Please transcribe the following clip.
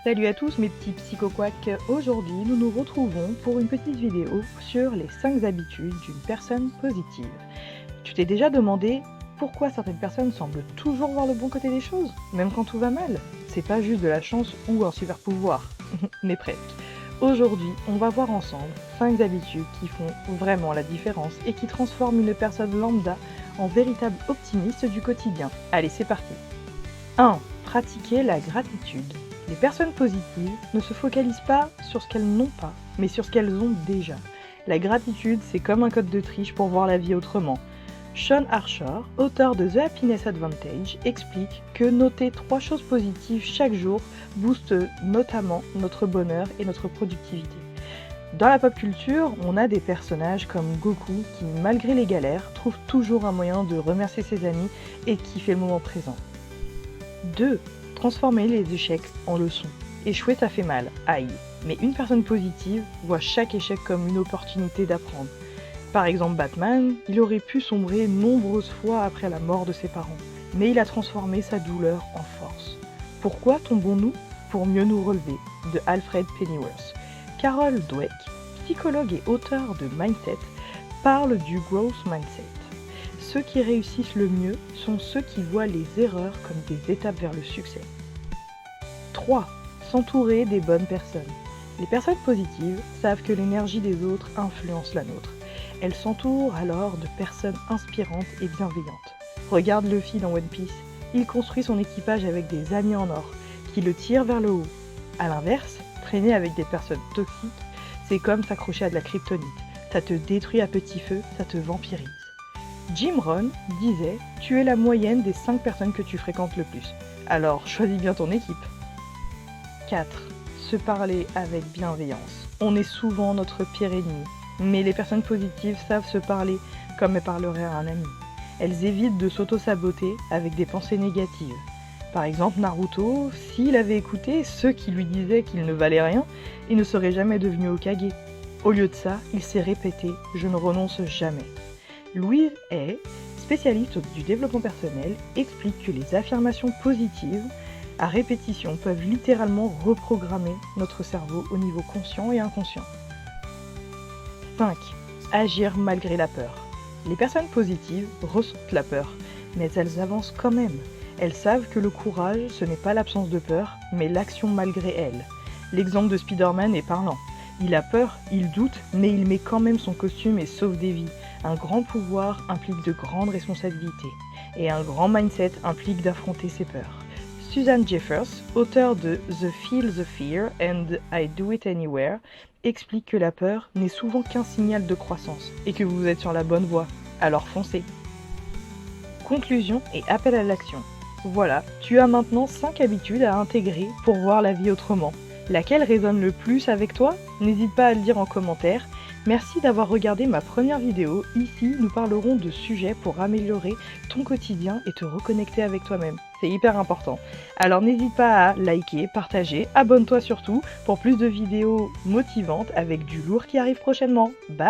Salut à tous mes petits psychoquacks, aujourd'hui nous nous retrouvons pour une petite vidéo sur les 5 habitudes d'une personne positive. Tu t'es déjà demandé pourquoi certaines personnes semblent toujours voir le bon côté des choses, même quand tout va mal? C'est pas juste de la chance ou un super pouvoir, mais presque. Aujourd'hui, on va voir ensemble 5 habitudes qui font vraiment la différence et qui transforment une personne lambda en véritable optimiste du quotidien. Allez, c'est parti! 1. Pratiquer la gratitude. Les personnes positives ne se focalisent pas sur ce qu'elles n'ont pas, mais sur ce qu'elles ont déjà. La gratitude, c'est comme un code de triche pour voir la vie autrement. Sean Archer, auteur de The Happiness Advantage, explique que noter 3 choses positives chaque jour booste notamment notre bonheur et notre productivité. Dans la pop culture, on a des personnages comme Goku qui, malgré les galères, trouve toujours un moyen de remercier ses amis et kiffer le moment présent. 2. Transformer les échecs en leçons. Échouer ça fait mal, aïe. Mais une personne positive voit chaque échec comme une opportunité d'apprendre. Par exemple Batman, il aurait pu sombrer nombreuses fois après la mort de ses parents, mais il a transformé sa douleur en force. Pourquoi tombons-nous? Pour mieux nous relever, de Alfred Pennyworth. Carol Dweck, psychologue et auteur de Mindset, parle du growth mindset. Ceux qui réussissent le mieux sont ceux qui voient les erreurs comme des étapes vers le succès. 3. S'entourer des bonnes personnes. Les personnes positives savent que l'énergie des autres influence la nôtre. Elles s'entourent alors de personnes inspirantes et bienveillantes. Regarde Luffy dans One Piece, il construit son équipage avec des amis en or, qui le tirent vers le haut. A l'inverse, traîner avec des personnes toxiques, c'est comme s'accrocher à de la kryptonite. Ça te détruit à petit feu, ça te vampirise. Jim Rohn disait « Tu es la moyenne des 5 personnes que tu fréquentes le plus. Alors choisis bien ton équipe. » 4. Se parler avec bienveillance. On est souvent notre pire ennemi, mais les personnes positives savent se parler comme elles parleraient à un ami. Elles évitent de s'auto-saboter avec des pensées négatives. Par exemple Naruto, s'il avait écouté ceux qui lui disaient qu'il ne valait rien, il ne serait jamais devenu Hokage. Au lieu de ça, il s'est répété « Je ne renonce jamais ». Louise Hay, spécialiste du développement personnel, explique que les affirmations positives à répétition peuvent littéralement reprogrammer notre cerveau au niveau conscient et inconscient. 5. Agir malgré la peur. Les personnes positives ressentent la peur, mais elles avancent quand même. Elles savent que le courage, ce n'est pas l'absence de peur, mais l'action malgré elle. L'exemple de Spider-Man est parlant. Il a peur, il doute, mais il met quand même son costume et sauve des vies. Un grand pouvoir implique de grandes responsabilités, et un grand mindset implique d'affronter ses peurs. Susan Jeffers, auteure de The Feel the Fear and I Do It Anywhere, explique que la peur n'est souvent qu'un signal de croissance, et que vous êtes sur la bonne voie, alors foncez. Conclusion et appel à l'action. Voilà, tu as maintenant 5 habitudes à intégrer pour voir la vie autrement. Laquelle résonne le plus avec toi? N'hésite pas à le dire en commentaire. Merci d'avoir regardé ma première vidéo. Ici, nous parlerons de sujets pour améliorer ton quotidien et te reconnecter avec toi-même. C'est hyper important. Alors n'hésite pas à liker, partager, abonne-toi surtout pour plus de vidéos motivantes avec du lourd qui arrive prochainement. Bye!